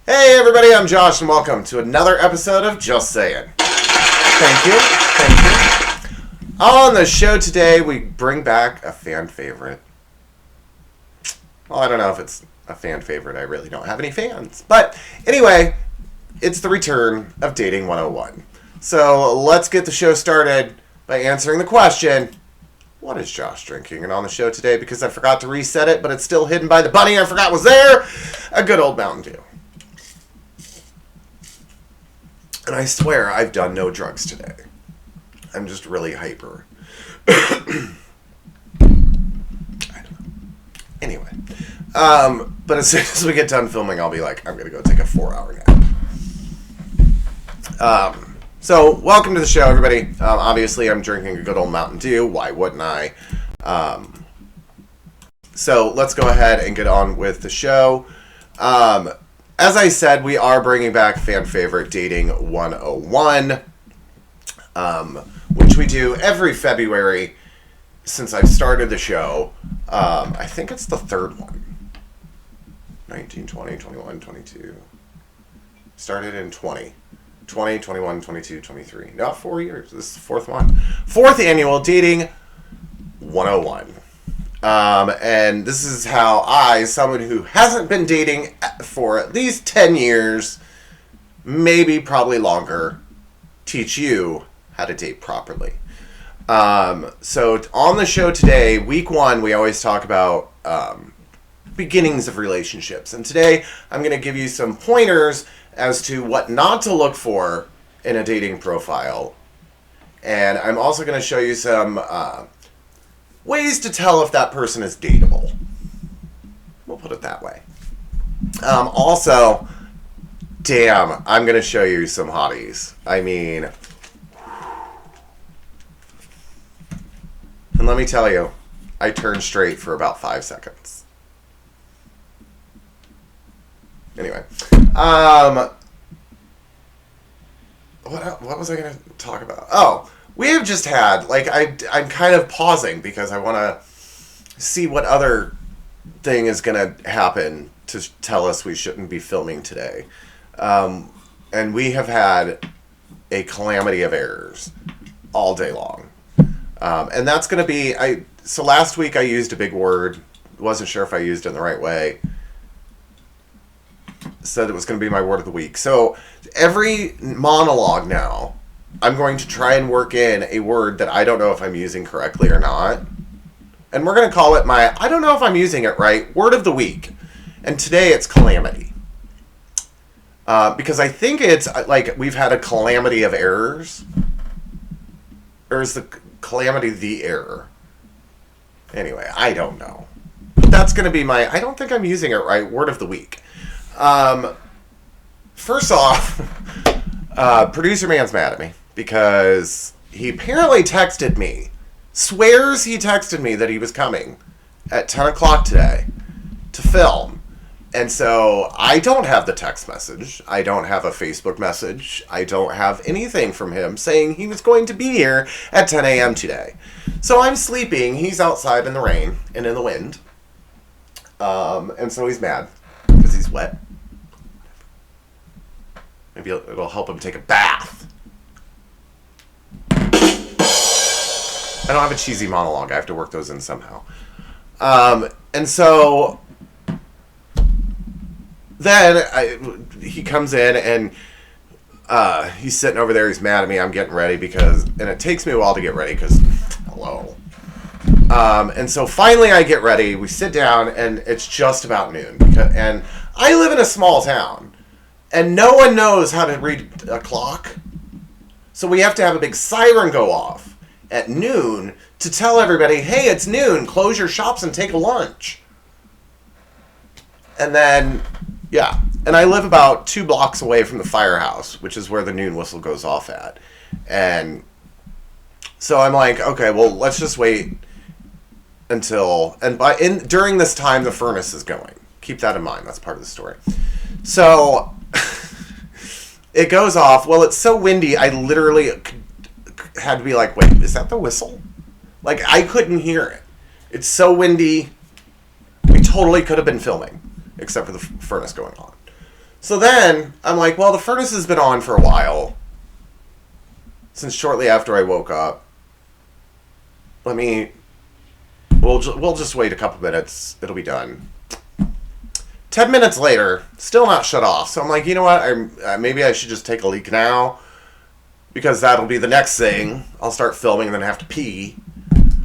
Hey everybody, I'm Josh and welcome to another episode of Just Sayin. Thank you. On the show today, we bring back a fan favorite. Well, I don't know if it's a fan favorite. I really don't have any fans. But anyway, it's the return of Dating 101. So let's get the show started by answering the question, what is Josh drinking? And on the show today, because I forgot to reset it, but it's still hidden by the bunny I forgot was there, a good old Mountain Dew. And I swear I've done no drugs today. I'm just really hyper. I don't know. Anyway. But as soon as we get done filming, I'll be like, I'm going to go take a 4-hour nap. So, welcome to the show, everybody. Obviously, I'm drinking a good old Mountain Dew. Why wouldn't I? So, let's go ahead and get on with the show. As I said, we are bringing back fan favorite Dating 101, which we do every February since I've started the show. I think it's the third one. 19, 20, 21, 22. Started in 20. 20, 21, 22, 23. No, 4 years. This is the fourth one. Fourth annual Dating 101. And this is how I, someone who hasn't been dating for at least 10 years, maybe probably longer, teach you how to date properly. So on the show today, week one, we always talk about beginnings of relationships. And today, I'm going to give you some pointers as to what not to look for in a dating profile. And I'm also going to show you some ways to tell if that person is dateable. We'll put it that way. Also, damn, I'm going to show you some hotties. I mean, and let me tell you, I turned straight for about 5 seconds. Anyway, what was I going to talk about? Oh, we have just had, like, I'm kind of pausing because I want to see what other thing is going to happen to tell us we shouldn't be filming today. And we have had a calamity of errors all day long. And that's going to be, so last week I used a big word, wasn't sure if I used it in the right way. Said it was going to be my word of the week. So every monologue now, I'm going to try and work in a word that I don't know if I'm using correctly or not. And we're going to call it my, I don't know if I'm using it right, word of the week. And today it's calamity. Because I think it's like we've had a calamity of errors. Or is the calamity the error? Anyway, I don't know. But that's going to be my, I don't think I'm using it right, word of the week. First off, producer man's mad at me because he apparently texted me, swears he texted me that he was coming at 10 o'clock today to film. And so I don't have the text message. I don't have a Facebook message. I don't have anything from him saying he was going to be here at 10 a.m. today. So I'm sleeping. He's outside in the rain and in the wind. And so he's mad because he's wet. Maybe it'll help him take a bath. I don't have a cheesy monologue. I have to work those in somehow. And so then he comes in and he's sitting over there. He's mad at me. I'm getting ready and it takes me a while to get ready because, hello. And so finally I get ready. We sit down and it's just about noon. And I live in a small town. And no one knows how to read a clock. So we have to have a big siren go off at noon to tell everybody, hey, it's noon, close your shops and take a lunch. And then, yeah. And I live about 2 blocks away from the firehouse, which is where the noon whistle goes off at. And so I'm like, okay, well, let's just wait until, and during this time, the furnace is going. Keep that in mind. That's part of the story. So it goes off. Well, it's so windy, I literally had to be like, wait, is that the whistle? Like, I couldn't hear it. It's so windy. We totally could have been filming, except for the furnace going on. So then I'm like, well, the furnace has been on for a while, since shortly after I woke up. We'll just wait a couple minutes. It'll be done. 10 minutes later, still not shut off. So I'm like, you know what? Maybe I should just take a leak now, because that'll be the next thing. I'll start filming and then have to pee.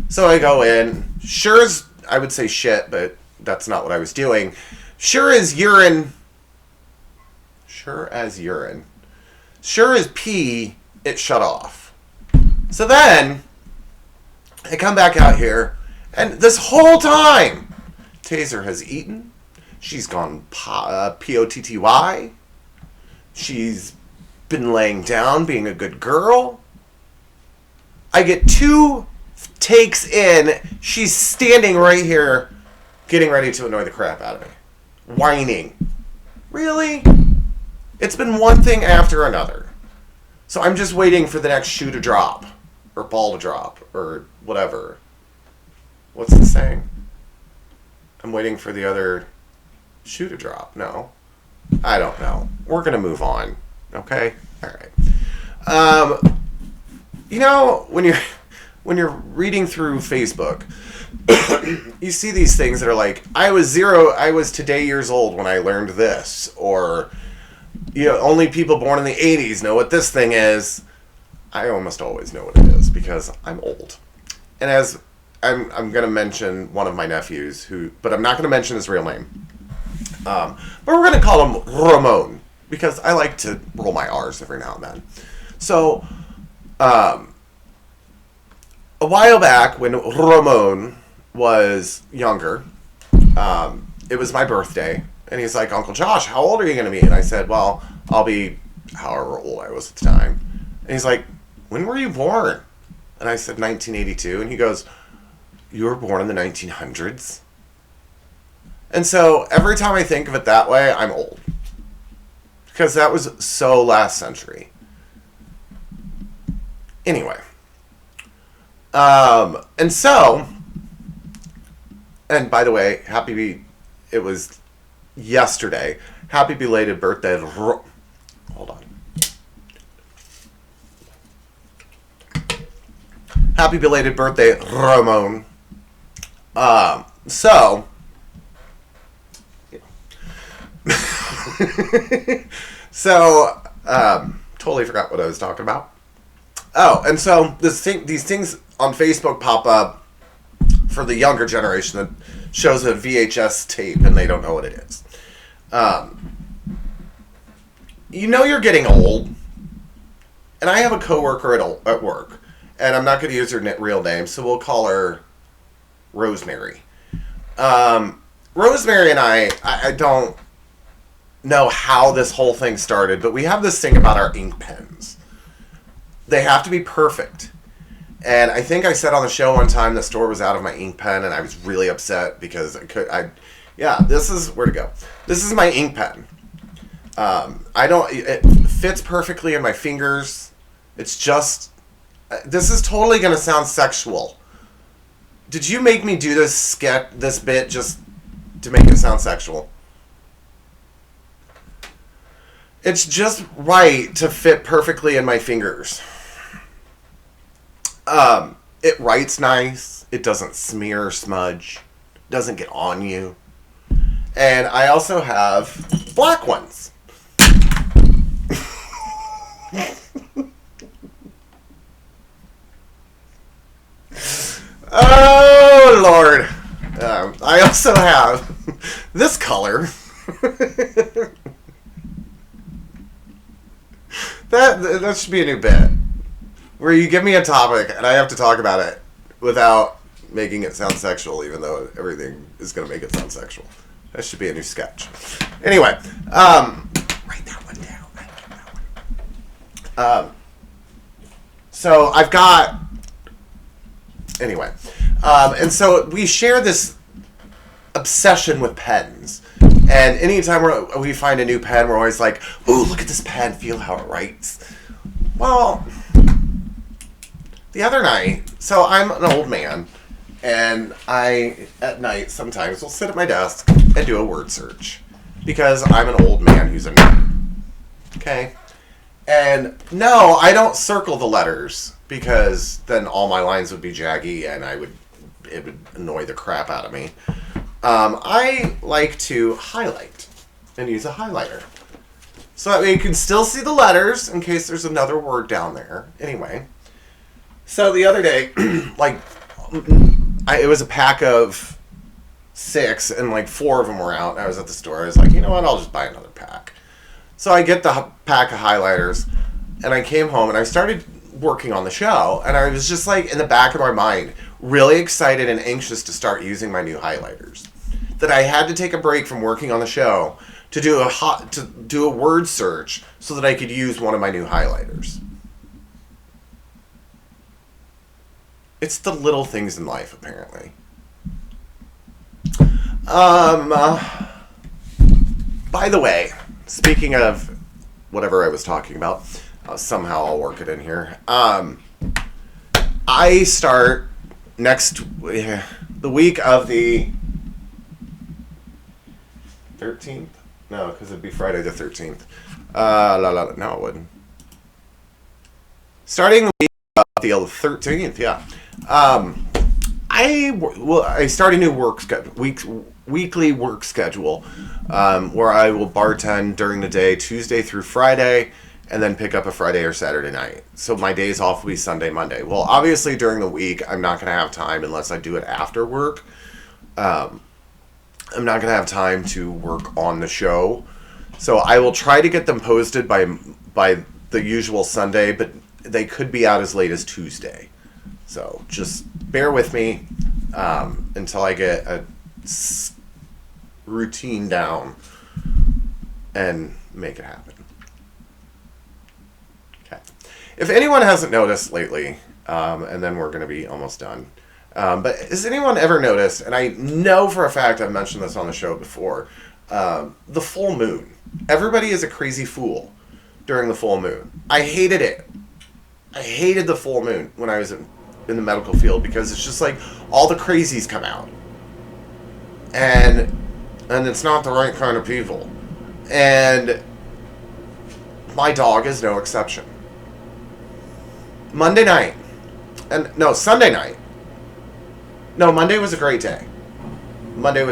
So I go in. Sure as, I would say shit, but that's not what I was doing. Sure as urine. Sure as pee, it shut off. So then, I come back out here, and this whole time, Taser has eaten. She's gone POTTY. She's been laying down, being a good girl. I get 2 takes in. She's standing right here, getting ready to annoy the crap out of me. Whining. Really? It's been one thing after another. So I'm just waiting for the next shoe to drop. Or ball to drop. Or whatever. What's the saying? I'm waiting for the other shoe to drop. No. I don't know. We're going to move on. Okay? Alright. You know, when you're reading through Facebook, you see these things that are like, I was today years old when I learned this, or, you know, only people born in the 80s know what this thing is. I almost always know what it is, because I'm old. And as I'm going to mention one of my nephews, but I'm not going to mention his real name. But we're going to call him Ramon, because I like to roll my R's every now and then. So, a while back, when Ramon was younger, it was my birthday, and he's like, Uncle Josh, how old are you going to be? And I said, well, I'll be however old I was at the time. And he's like, when were you born? And I said, 1982. And he goes, you were born in the 1900s? And so every time I think of it that way, I'm old. Because that was so last century. Anyway. And by the way, it was yesterday. Happy belated birthday. Hold on. Happy belated birthday, Ramon. Totally forgot what I was talking about. Oh, and so these things on Facebook pop up for the younger generation that shows a VHS tape and they don't know what it is. You know you're getting old. And I have a coworker at work, and I'm not going to use her real name, so we'll call her Rosemary. Rosemary and I don't know how this whole thing started, but we have this thing about our ink pens. They have to be perfect. And I think I said on the show one time the store was out of my ink pen, and I was really upset because this is where to go. This is my ink pen. It fits perfectly in my fingers. It's just, this is totally going to sound sexual. Did you make me do this bit just to make it sound sexual? It's just right to fit perfectly in my fingers. It writes nice. It doesn't smear or smudge. Doesn't get on you. And I also have black ones. Oh, Lord. I also have this color. That should be a new bit. Where you give me a topic and I have to talk about it without making it sound sexual, even though everything is going to make it sound sexual. That should be a new sketch. Anyway, write that one down. So I've got... Anyway. And so we share this obsession with pens. And anytime we find a new pen, we're always like, ooh, look at this pen. Feel how it writes. Well, the other night, so I'm an old man, and I, at night, sometimes will sit at my desk and do a word search. because I'm an old man who's a nerd. Okay? And no, I don't circle the letters because then all my lines would be jaggy and it would annoy the crap out of me. I like to highlight and use a highlighter. So that way you can still see the letters in case there's another word down there. Anyway. So the other day, it was a pack of 6 and 4 of them were out. I was at the store. I was like, you know what? I'll just buy another pack. So I get the pack of highlighters and I came home and I started working on the show. And I was just in the back of my mind, really excited and anxious to start using my new highlighters. That I had to take a break from working on the show to do a word search so that I could use one of my new highlighters. It's the little things in life, apparently. By the way, speaking of whatever I was talking about, somehow I'll work it in here. I start the week of the 13th? No, because it'd be Friday the 13th. No, it wouldn't. Starting the week of the 13th, yeah. I start a new weekly work schedule where I will bartend during the day, Tuesday through Friday, and then pick up a Friday or Saturday night. So my days off will be Sunday, Monday. Well, obviously during the week, I'm not going to have time unless I do it after work. I'm not going to have time to work on the show. So I will try to get them posted by the usual Sunday, but they could be out as late as Tuesday. So just bear with me until I get a routine down and make it happen. Okay. If anyone hasn't noticed lately, and then we're going to be almost done, but has anyone ever noticed, and I know for a fact I've mentioned this on the show before, the full moon. Everybody is a crazy fool during the full moon. I hated it. I hated the full moon when I was in the medical field because it's just all the crazies come out. And it's not the right kind of people. And my dog is no exception. Sunday night. No, Monday was a great day. Monday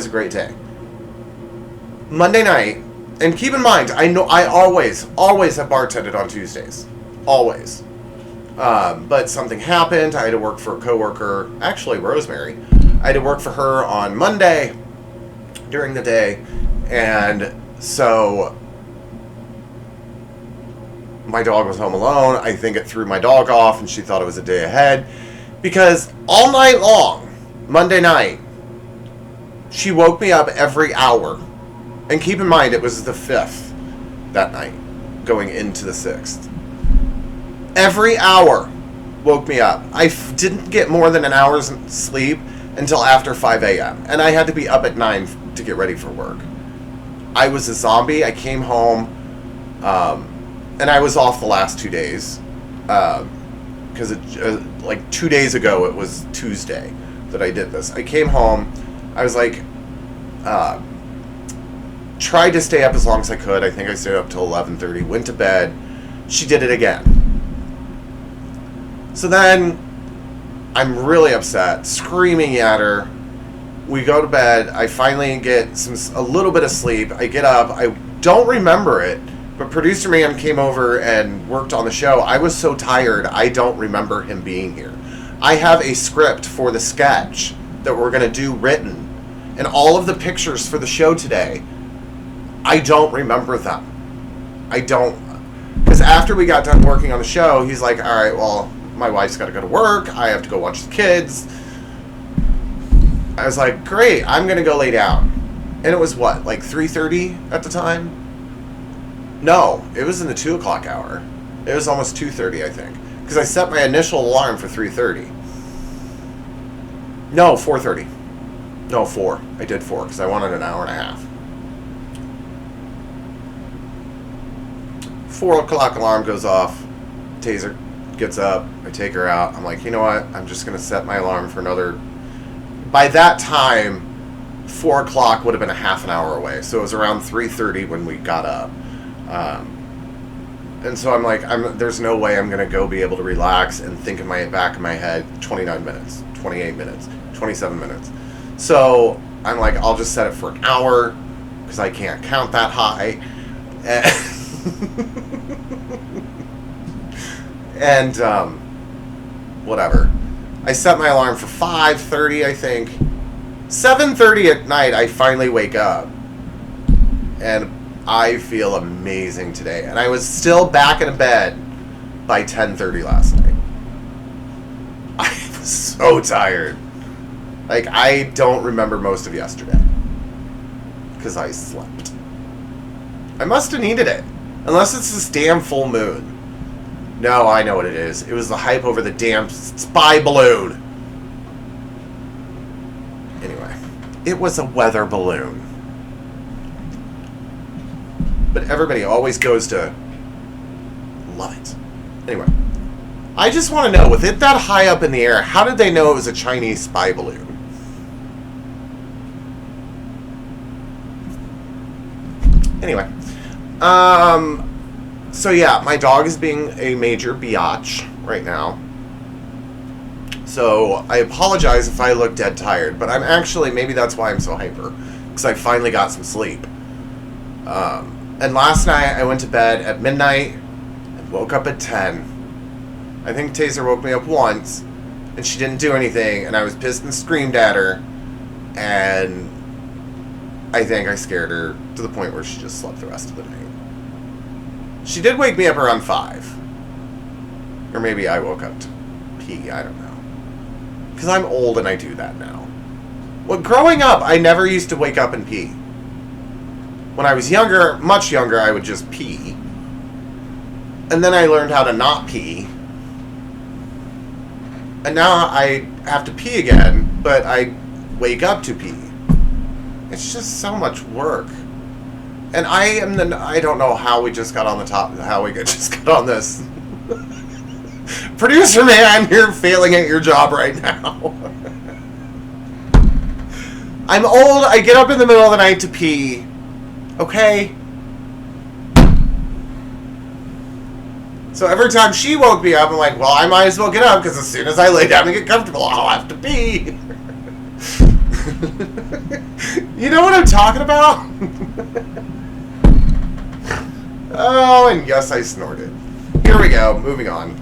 night, and keep in mind, I know I always have bartended on Tuesdays. Always. But something happened. I had to work for a coworker, actually Rosemary. I had to work for her on Monday during the day, and so my dog was home alone. I think it threw my dog off, and she thought it was a day ahead. Because all night long, Monday night, she woke me up every hour. And keep in mind, it was the 5th that night, going into the 6th. Every hour woke me up. I didn't get more than an hour's sleep until after 5 a.m. And I had to be up at 9 to get ready for work. I was a zombie. I came home, and I was off the last 2 days. Because 2 days ago, it was Tuesday that I did this. I came home. I was tried to stay up as long as I could. I think I stayed up till 11:30. Went to bed. She did it again. So then I'm really upset, screaming at her. We go to bed. I finally get a little bit of sleep. I get up. I don't remember it, but producer man came over and worked on the show. I was so tired, I don't remember him being here. I have a script for the sketch that we're going to do written, and all of the pictures for the show today, I don't remember them. I don't. Because after we got done working on the show, he's like, all right, well, my wife's got to go to work. I have to go watch the kids. I was like, great, I'm going to go lay down. And it was what, 3:30 at the time? No, it was in the 2 o'clock hour. It was almost 2:30, I think. Because I set my initial alarm for 3:30. No, 4:30. No, 4. I did 4 because I wanted an hour and a half. 4 o'clock alarm goes off. Taser gets up. I take her out. I'm like, you know what? I'm just going to set my alarm for another... By that time, 4 o'clock would have been a half an hour away. So it was around 3:30 when we got up. And so I'm like, there's no way I'm going to go be able to relax and think in my back of my head 29 minutes, 28 minutes, 27 minutes. So I'm like, I'll just set it for an hour because I can't count that high. And whatever. I set my alarm for 5:30, I think. 7:30 at night, I finally wake up. And I feel amazing today. And I was still back in bed by 10:30 last night. I was so tired. Like, I don't remember most of yesterday. Because I slept. I must have needed it. Unless it's this damn full moon. No, I know what it is. It was the hype over the damn spy balloon. Anyway, it was a weather balloon. But everybody always goes to love it. Anyway, I just want to know, with it that high up in the air, how did they know it was a Chinese spy balloon? Anyway, so yeah, my dog is being a major biatch right now. So I apologize if I look dead tired, but I'm actually, maybe that's why I'm so hyper, because I finally got some sleep. And last night I went to bed at midnight and woke up at 10. I think Taser woke me up once, and she didn't do anything, and I was pissed and screamed at her, and I think I scared her to the point where she just slept the rest of the night. She did wake me up around 5. Or maybe I woke up to pee, I don't know. Because I'm old and I do that now. Well, growing up, I never used to wake up and pee. When I was younger, much younger, I would just pee. And then I learned how to not pee. And now I have to pee again, but I wake up to pee. It's just so much work. And I don't know how we just got on just got on this. Producer man, you're failing at your job right now. I'm old, I get up in the middle of the night to pee. Okay? So every time she woke me up, I'm like, well, I might as well get up, because as soon as I lay down and get comfortable, I'll have to pee. You know what I'm talking about? Oh, and yes, I snorted. Here we go, moving on.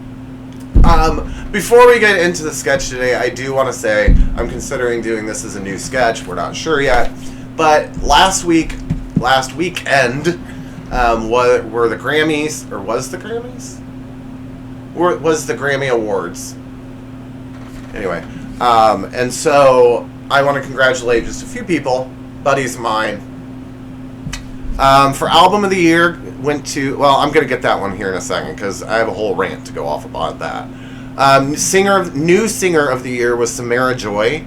Before we get into the sketch today, I do want to say I'm considering doing this as a new sketch. We're not sure yet. But last weekend, were the Grammys, or was the Grammys? Or was the Grammy Awards. Anyway, and so I want to congratulate just a few people, buddies of mine. For Album of the Year, went to, well, I'm going to get that one here in a second, because I have a whole rant to go off about that. New Singer of the Year was Samara Joy.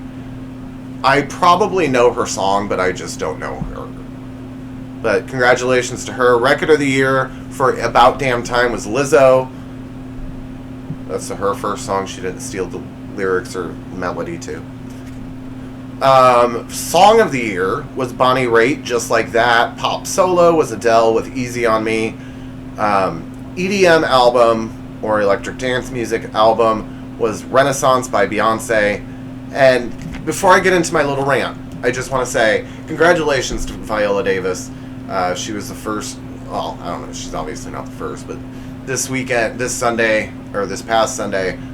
I probably know her song, but I just don't know her. But congratulations to her. Record of the Year for About Damn Time was Lizzo. That's her first song. She didn't steal the lyrics or melody to. Song of the Year was Bonnie Raitt, Just Like That. Pop Solo was Adele with Easy on Me. EDM album, or electric dance music album, was Renaissance by Beyonce. And before I get into my little rant, I just want to say congratulations to Viola Davis. She was the first, well, I don't know, she's obviously not the first, but this past Sunday,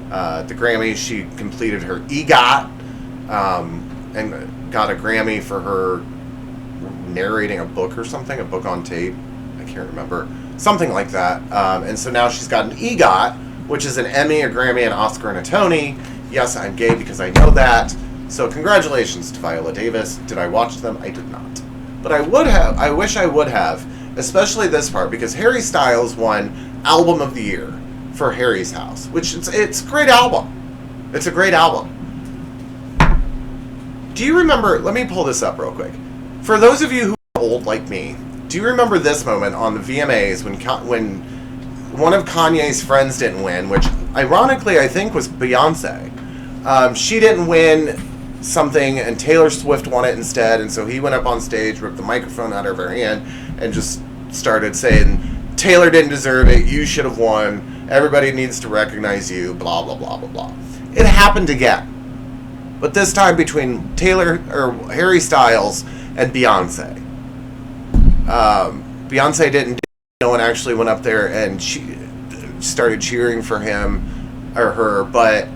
the Grammys, she completed her EGOT, and got a Grammy for her narrating a book or something, a book on tape. I can't remember. Something like that. And so now she's got an EGOT, which is an Emmy, a Grammy, an Oscar, and a Tony. Yes, I'm gay because I know that. So congratulations to Viola Davis. Did I watch them? I did not. But I would have. I wish I would have. Especially this part, because Harry Styles won Album of the Year for Harry's House, which it's a great album. It's a great album. Do you remember, let me pull this up real quick. For those of you who are old like me, do you remember this moment on the VMAs when one of Kanye's friends didn't win, which ironically I think was Beyonce. She didn't win something, and Taylor Swift won it instead, and so he went up on stage, ripped the microphone out of her hand, and just started saying, Taylor didn't deserve it, you should have won, everybody needs to recognize you, blah, blah, blah, blah, blah. It happened again. But this time between Harry Styles and Beyonce. Beyonce didn't, no one actually went up there and she started cheering for him or her, but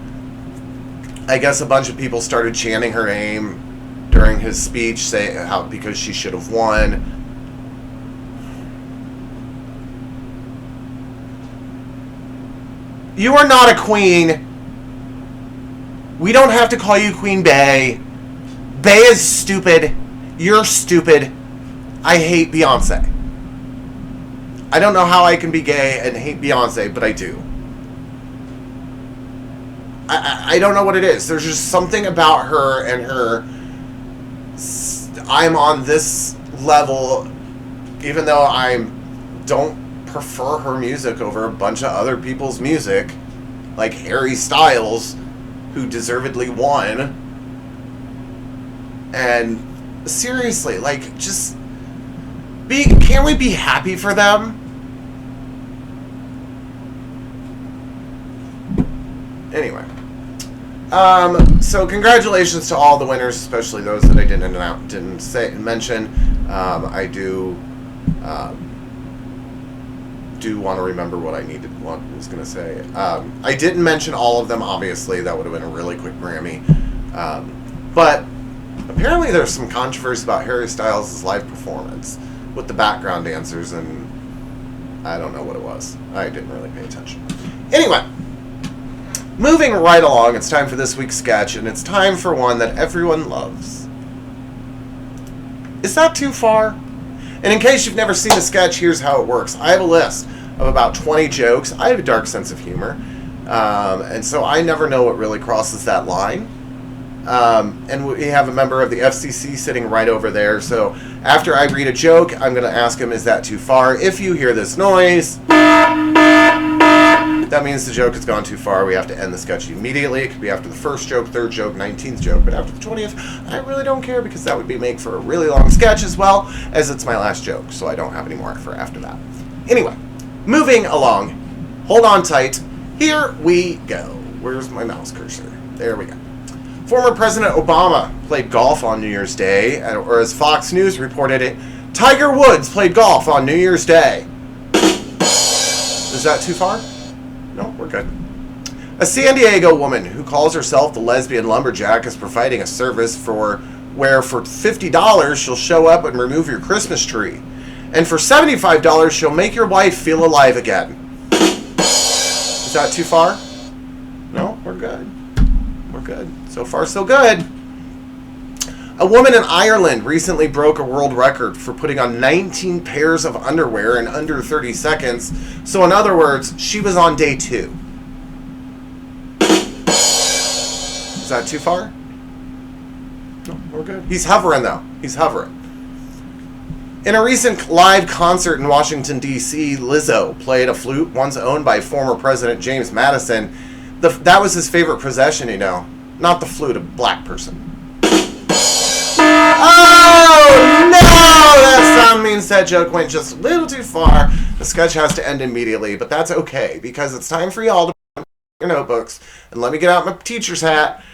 I guess a bunch of people started chanting her name during his speech, say how because she should have won. You are not a queen. We don't have to call you Queen Bey. Bey is stupid. You're stupid. I hate Beyonce. I don't know how I can be gay and hate Beyonce, but I do. I don't know what it is. There's just something about her and her... I'm on this level, even though I don't prefer her music over a bunch of other people's music, like Harry Styles, who deservedly won. And seriously, like, just... Can't we be happy for them? Anyway. So congratulations to all the winners, especially those that I didn't mention. I do want to remember what I was going to say. I didn't mention all of them, obviously. That would have been a really quick Grammy. But apparently there's some controversy about Harry Styles' live performance with the background dancers, and I don't know what it was. I didn't really pay attention. Anyway. Moving right along, it's time for this week's sketch, and it's time for one that everyone loves. Is that too far? And in case you've never seen the sketch, here's how it works. I have a list of about 20 jokes. I have a dark sense of humor, and so I never know what really crosses that line. And we have a member of the FCC sitting right over there, so after I read a joke, I'm going to ask him, is that too far? If you hear this noise... that means the joke has gone too far. We have to end the sketch immediately. It could be after the first joke, third joke, 19th joke, but after the 20th, I really don't care because that would make for a really long sketch as well as it's my last joke, so I don't have any more for after that. Anyway, moving along. Hold on tight. Here we go. Where's my mouse cursor? There we go. Former President Obama played golf on New Year's Day, or as Fox News reported it, Tiger Woods played golf on New Year's Day. Is that too far? No, we're good. A San Diego woman who calls herself the lesbian lumberjack is providing a service where for $50 she'll show up and remove your Christmas tree. And for $75 she'll make your wife feel alive again. Is that too far? No, we're good. We're good. So far, so good. A woman in Ireland recently broke a world record for putting on 19 pairs of underwear in under 30 seconds. So in other words, she was on day 2. Is that too far? No, we're good. He's hovering, though. He's hovering. In a recent live concert in Washington, D.C., Lizzo played a flute once owned by former President James Madison. That was his favorite possession, you know. Not the flute, a black person. Oh, no! That sound means that joke went just a little too far. The sketch has to end immediately, but that's okay, because it's time for y'all to put your notebooks. And let me get out my teacher's hat.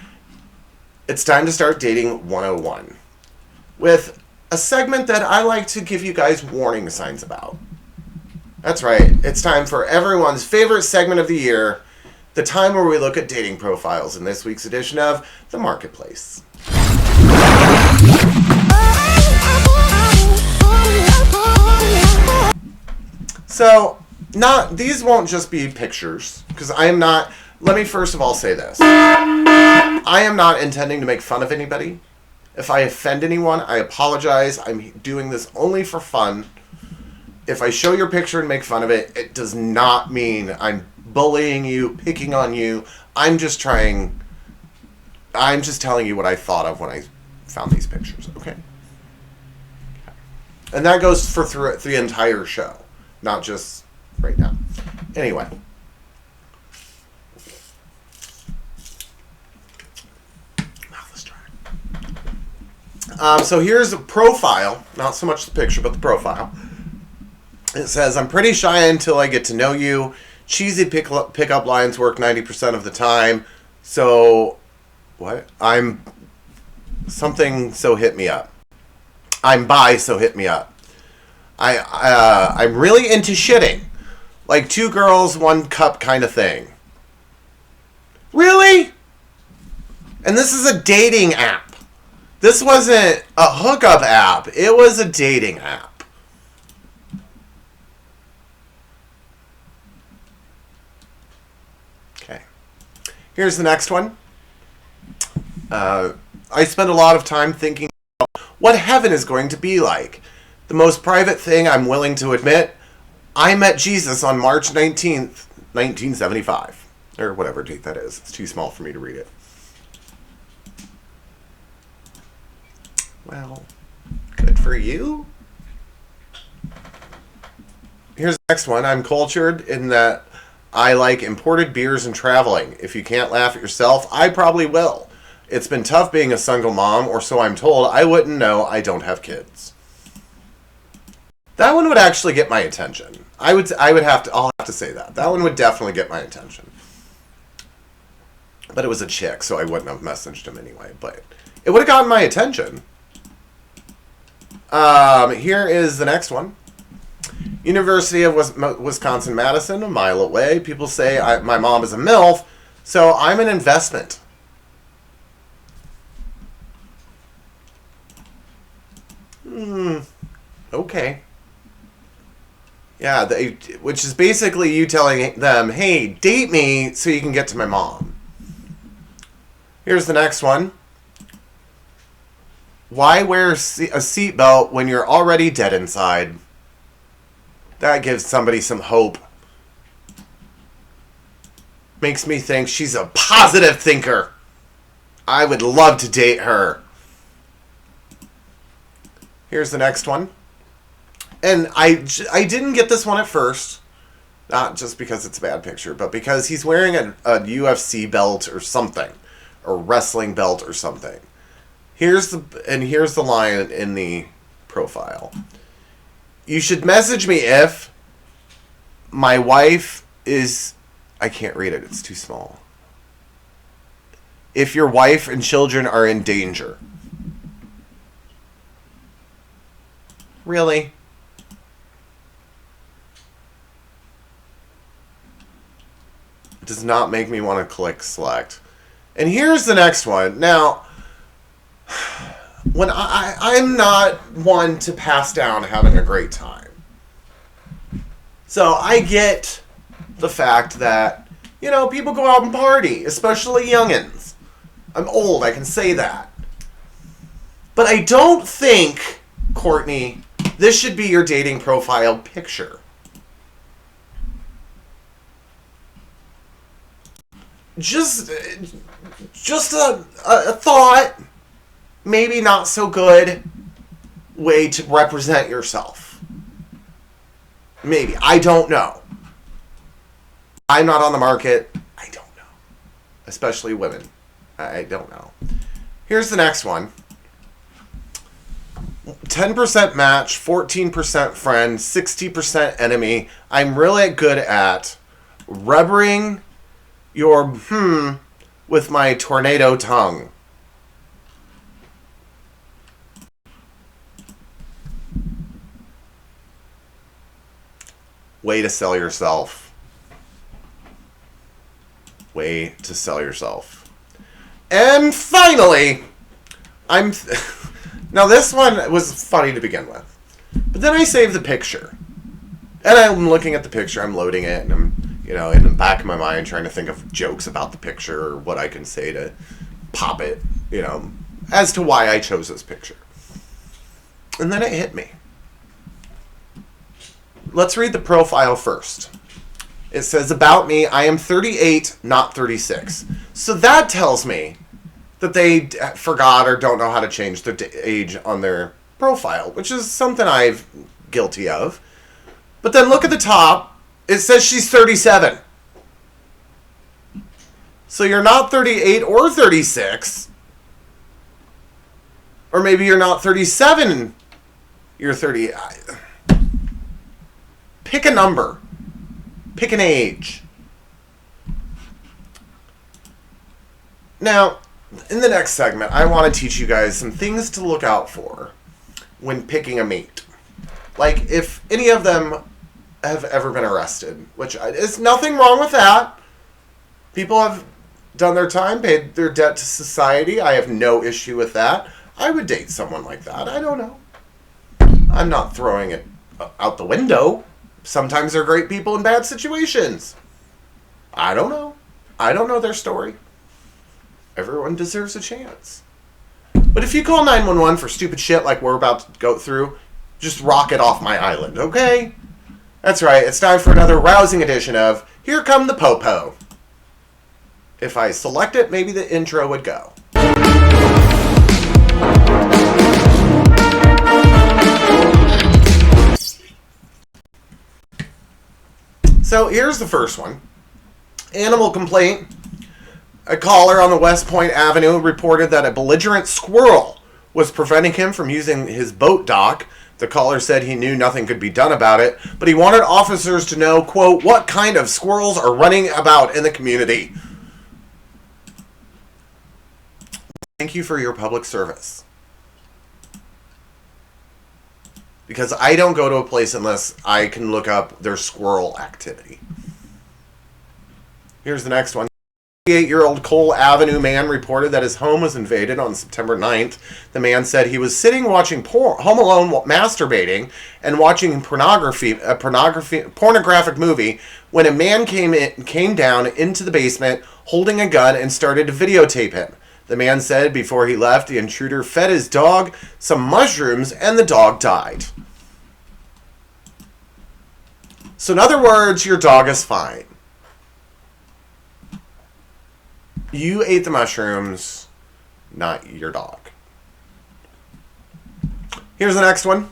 It's time to start Dating 101. With a segment that I like to give you guys warning signs about. That's right. It's time for everyone's favorite segment of the year, the time where we look at dating profiles in this week's edition of The Marketplace. So, these won't just be pictures, because I am not, let me first of all say this. I am not intending to make fun of anybody. If I offend anyone, I apologize. I'm doing this only for fun. If I show your picture and make fun of it, it does not mean I'm bullying you, picking on you. I'm just telling you what I thought of when I found these pictures, okay? And that goes for through the entire show, not just right now. Anyway. Mouth is dry. So here's a profile, not so much the picture, but the profile. It says, I'm pretty shy until I get to know you. Cheesy pickup lines work 90% of the time. So, what? I'm something, so hit me up. I'm bi, so hit me up. I'm really into shitting. Like 2 girls, 1 cup kind of thing. Really? And this is a dating app. This wasn't a hookup app. It was a dating app. Okay. Here's the next one. I spend a lot of time thinking about what heaven is going to be like. The most private thing I'm willing to admit, I met Jesus on March 19th, 1975. Or whatever date that is. It's too small for me to read it. Well, good for you. Here's the next one. I'm cultured in that I like imported beers and traveling. If you can't laugh at yourself, I probably will. It's been tough being a single mom, or so I'm told. I wouldn't know. I don't have kids. That one would actually get my attention. I'll have to say that. That one would definitely get my attention. But it was a chick, so I wouldn't have messaged him anyway. But it would have gotten my attention. Here is the next one. University of Wisconsin-Madison, a mile away. People say my mom is a MILF, so I'm an investment. Okay. Yeah, which is basically you telling them, hey, date me so you can get to my mom. Here's the next one. Why wear a seatbelt when you're already dead inside? That gives somebody some hope. Makes me think she's a positive thinker. I would love to date her. Here's the next one. And I didn't get this one at first. Not just because it's a bad picture, but because he's wearing a UFC belt or something. Or wrestling belt or something. Here's the line in the profile. You should message me if my wife is... I can't read it. It's too small. If your wife and children are in danger. Really? It does not make me want to click select. And here's the next one. Now, when I'm not one to pass down having a great time. So I get the fact that, people go out and party, especially youngins. I'm old, I can say that. But I don't think, Courtney, this should be your dating profile picture. Just a thought. Maybe not so good way to represent yourself. Maybe. I don't know. I'm not on the market. I don't know. Especially women. I don't know. Here's the next one. 10% match, 14% friend, 60% enemy. I'm really good at rubbering your with my tornado tongue. Way to sell yourself. Way to sell yourself. And finally, now this one was funny to begin with. But then I saved the picture. And I'm looking at the picture, I'm loading it, and I'm, in the back of my mind trying to think of jokes about the picture or what I can say to pop it, as to why I chose this picture. And then it hit me. Let's read the profile first. It says, about me, I am 38, not 36. So that tells me that they forgot or don't know how to change their age on their profile, which is something I'm guilty of. But then look at the top. It says she's 37. So you're not 38 or 36. Or maybe you're not 37. You're 30. Pick a number. Pick an age. Now, in the next segment, I want to teach you guys some things to look out for when picking a mate. Like, if any of them have ever been arrested, which is nothing wrong with that. People have done their time, paid their debt to society. I have no issue with that. I would date someone like that. I don't know. I'm not throwing it out the window. Sometimes they're great people in bad situations. I don't know. I don't know their story. Everyone deserves a chance. But if you call 911 for stupid shit like we're about to go through, just rock it off my island, okay? That's right, it's time for another rousing edition of Here Come the Popo. If I select it, maybe the intro would go. So here's the first one. Animal complaint. A caller on the West Point Avenue reported that a belligerent squirrel was preventing him from using his boat dock. The caller said he knew nothing could be done about it, but he wanted officers to know, quote, what kind of squirrels are running about in the community. Thank you for your public service. Because I don't go to a place unless I can look up their squirrel activity. Here's the next one. 38-year-old Cole Avenue man reported that his home was invaded on September 9th. The man said he was sitting watching Home Alone masturbating and watching a pornographic movie when a man came down into the basement holding a gun and started to videotape him. The man said before he left, the intruder fed his dog some mushrooms and the dog died. So in other words, your dog is fine. You ate the mushrooms, not your dog. Here's the next one.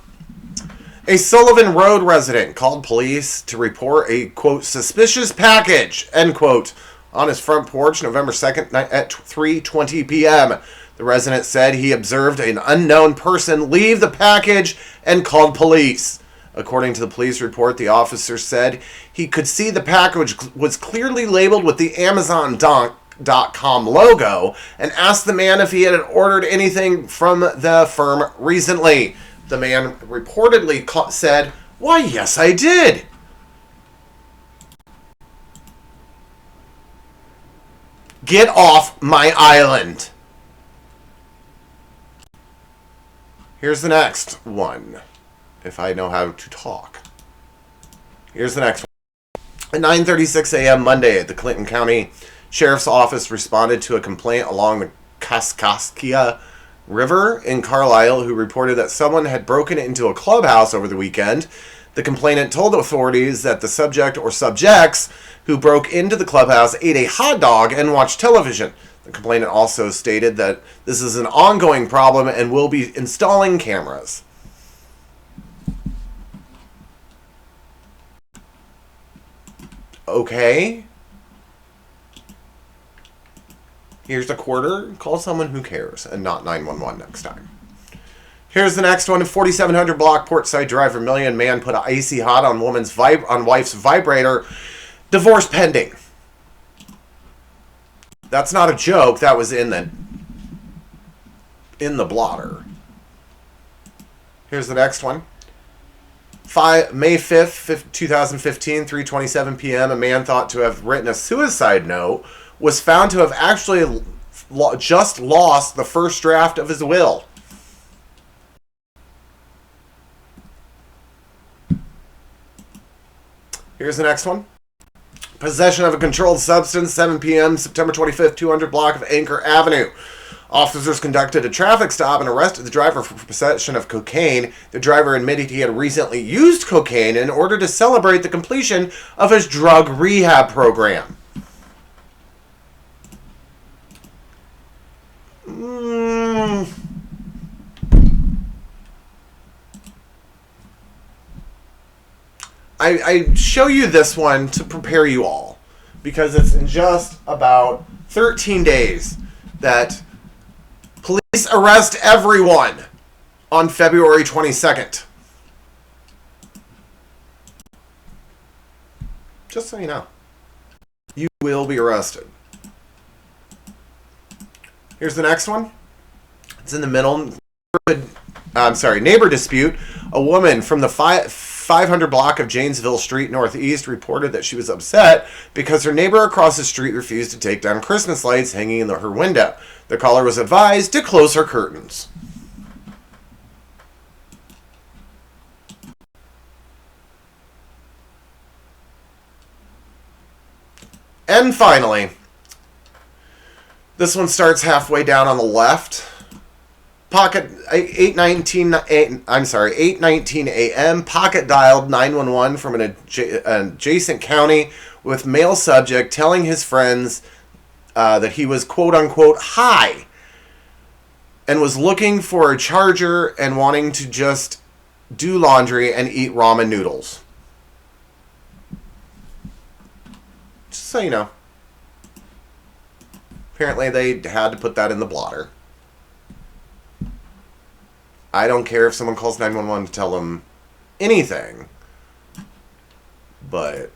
A Sullivan Road resident called police to report a, quote, suspicious package, end quote, on his front porch November 2nd at 3:20 p.m. The resident said he observed an unknown person leave the package and called police. According to the police report, the officer said he could see the package was clearly labeled with the Amazon.com logo and asked the man if he had ordered anything from the firm recently. The man reportedly said, "Why, yes, I did." Get off my island. Here's the next one, if I know how to talk. Here's the next one. At 9:36 a.m. Monday, the Clinton County Sheriff's Office responded to a complaint along the Kaskaskia River in Carlisle who reported that someone had broken into a clubhouse over the weekend. The complainant told authorities that the subject or subjects who broke into the clubhouse ate a hot dog and watched television. The complainant also stated that this is an ongoing problem and will be installing cameras. Okay. Here's a quarter. Call someone who cares and not 911 next time. Here's the next one. 4700 block Portside Drive, Vermilion. Man put icy hot on wife's vibrator. Divorce pending. That's not a joke. That was in the blotter. Here's the next one. May 5th, 2015, 3:27 p.m. A man thought to have written a suicide note was found to have actually just lost the first draft of his will. Here's the next one. Possession of a controlled substance, 7 p.m., September 25th, 200 block of Anchor Avenue. Officers conducted a traffic stop and arrested the driver for possession of cocaine. The driver admitted he had recently used cocaine in order to celebrate the completion of his drug rehab program. I show you this one to prepare you all because it's in just about 13 days that police arrest everyone on February 22nd. Just so you know. You will be arrested. Here's the next one. It's in the middle. Neighbor dispute. A woman from the 500 block of Janesville Street Northeast reported that she was upset because her neighbor across the street refused to take down Christmas lights hanging in her window. The caller was advised to close her curtains. And finally, this one starts halfway down on the left. Pocket 8:19 a.m. Pocket dialed 911 from an adjacent county with male subject telling his friends that he was quote unquote high and was looking for a charger and wanting to just do laundry and eat ramen noodles. Just so you know. Apparently they had to put that in the blotter. I don't care if someone calls 911 to tell them anything. But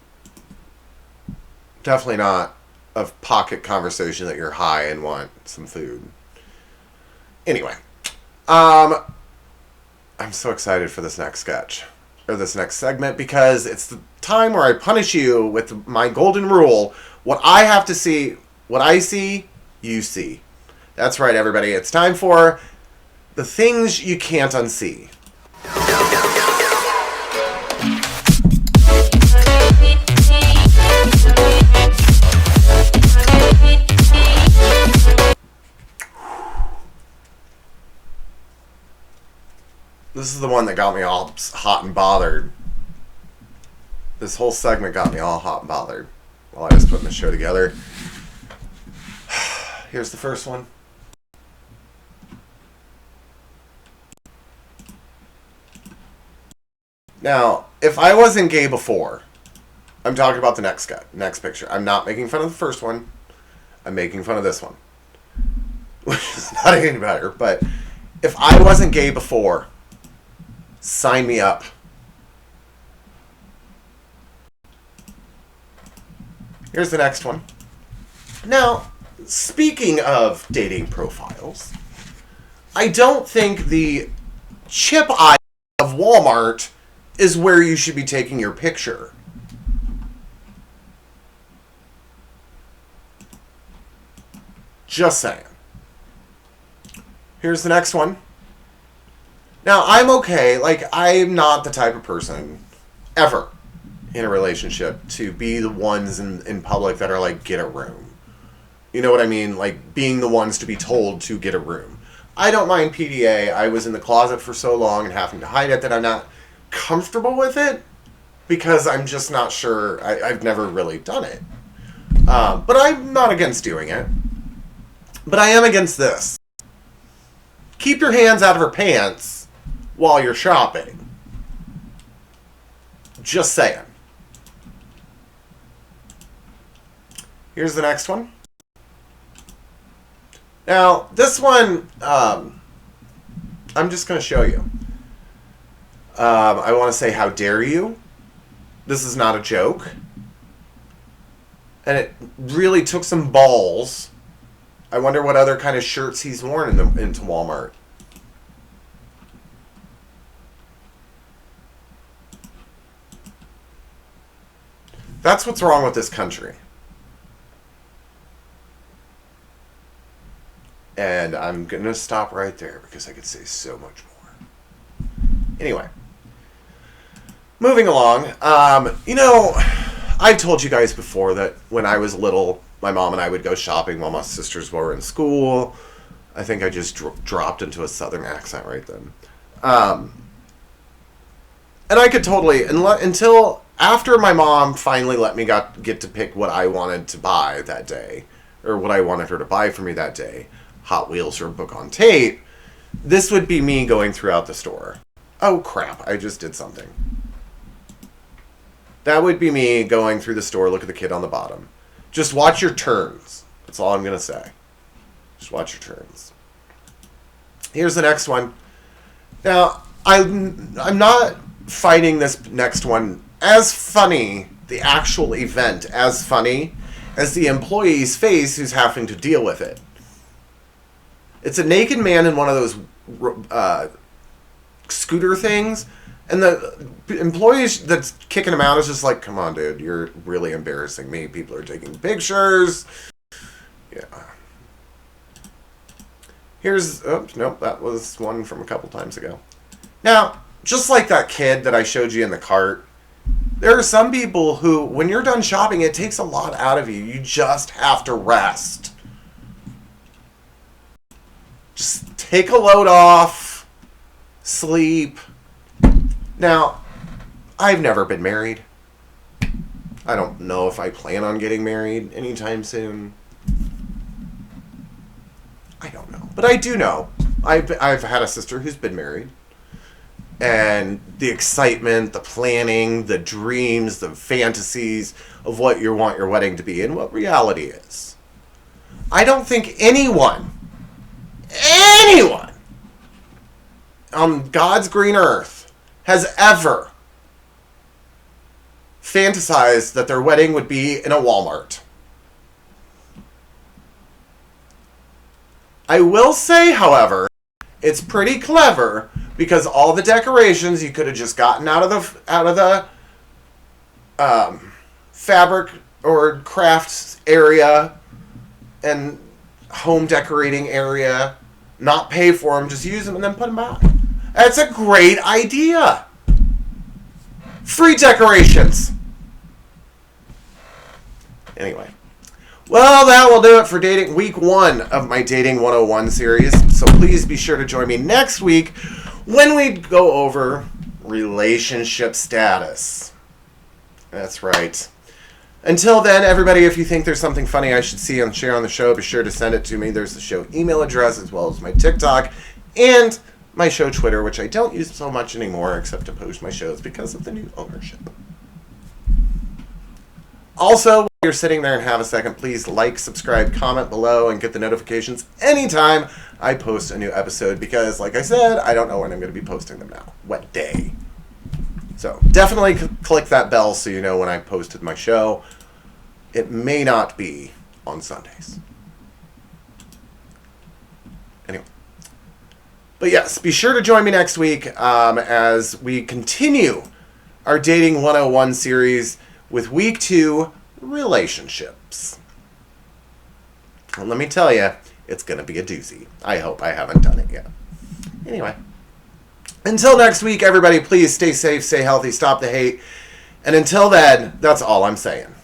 definitely not a pocket conversation that you're high and want some food. Anyway. I'm so excited for this next sketch. Or this next segment, because it's the time where I punish you with my golden rule. What I have to see, what I see, you see. That's right, everybody. It's time for the things you can't unsee. This is the one that got me all hot and bothered. This whole segment got me all hot and bothered while I was putting the show together. Here's the first one. Now, if I wasn't gay before, I'm talking about the next picture. I'm not making fun of the first one. I'm making fun of this one. Which is not any better, but if I wasn't gay before, sign me up. Here's the next one. Now, speaking of dating profiles, I don't think the chip aisle of Walmart is where you should be taking your picture. Just saying. Here's the next one. Now, I'm okay. Like, I'm not the type of person, ever, in a relationship, to be the ones in public that are like, get a room. You know what I mean? Like, being the ones to be told to get a room. I don't mind PDA. I was in the closet for so long and having to hide it that I'm not comfortable with it because I'm just not sure. I've never really done it. But I'm not against doing it. But I am against this. Keep your hands out of her pants while you're shopping. Just saying. Here's the next one. Now, this one, I'm just going to show you. I want to say, how dare you? This is not a joke. And it really took some balls. I wonder what other kind of shirts he's worn into Walmart. That's what's wrong with this country. And I'm going to stop right there because I could say so much more. Anyway. Moving along. You know, I've told you guys before that when I was little, my mom and I would go shopping while my sisters were in school. I think I just dropped into a southern accent right then. And I could totally, until after my mom finally let me get to pick what I wanted to buy that day, or what I wanted her to buy for me that day, Hot Wheels or a book on tape, this would be me going throughout the store. Oh crap, I just did something. That would be me going through the store, look at the kid on the bottom. Just watch your turns. That's all I'm going to say. Just watch your turns. Here's the next one. Now, I'm not finding this next one as funny, the actual event, as funny as the employee's face who's having to deal with it. It's a naked man in one of those scooter things, and the employee that's kicking him out is just like, come on, dude, you're really embarrassing me. People are taking pictures. Yeah. Here's, oops, nope, that was one from a couple times ago. Now, just like that kid that I showed you in the cart, there are some people who, when you're done shopping, it takes a lot out of you. You just have to rest. Just take a load off, sleep. Now, I've never been married. I don't know if I plan on getting married anytime soon. I don't know. But I do know. I've had a sister who's been married. And the excitement, the planning, the dreams, the fantasies of what you want your wedding to be and what reality is. I don't think anyone on God's green earth has ever fantasized that their wedding would be in a Walmart. I will say, however, it's pretty clever because all the decorations you could have just gotten out of the fabric or crafts area and home decorating area, not pay for them, just use them and then put them back. That's a great idea. Free decorations. Anyway. Well, that will do it for dating week 1 of my Dating 101 series. So please be sure to join me next week when we go over relationship status. That's right. Until then, everybody, if you think there's something funny I should see and share on the show, be sure to send it to me. There's the show email address as well as my TikTok and my show Twitter, which I don't use so much anymore except to post my shows because of the new ownership. Also, while you're sitting there and have a second, please like, subscribe, comment below, and get the notifications anytime I post a new episode because, like I said, I don't know when I'm going to be posting them now. What day? So definitely click that bell so you know when I posted my show. It may not be on Sundays. Anyway. But yes, be sure to join me next week as we continue our Dating 101 series with week 2, relationships. And let me tell you, it's going to be a doozy. I hope I haven't done it yet. Anyway. Until next week, everybody, please stay safe, stay healthy, stop the hate. And until then, that's all I'm saying.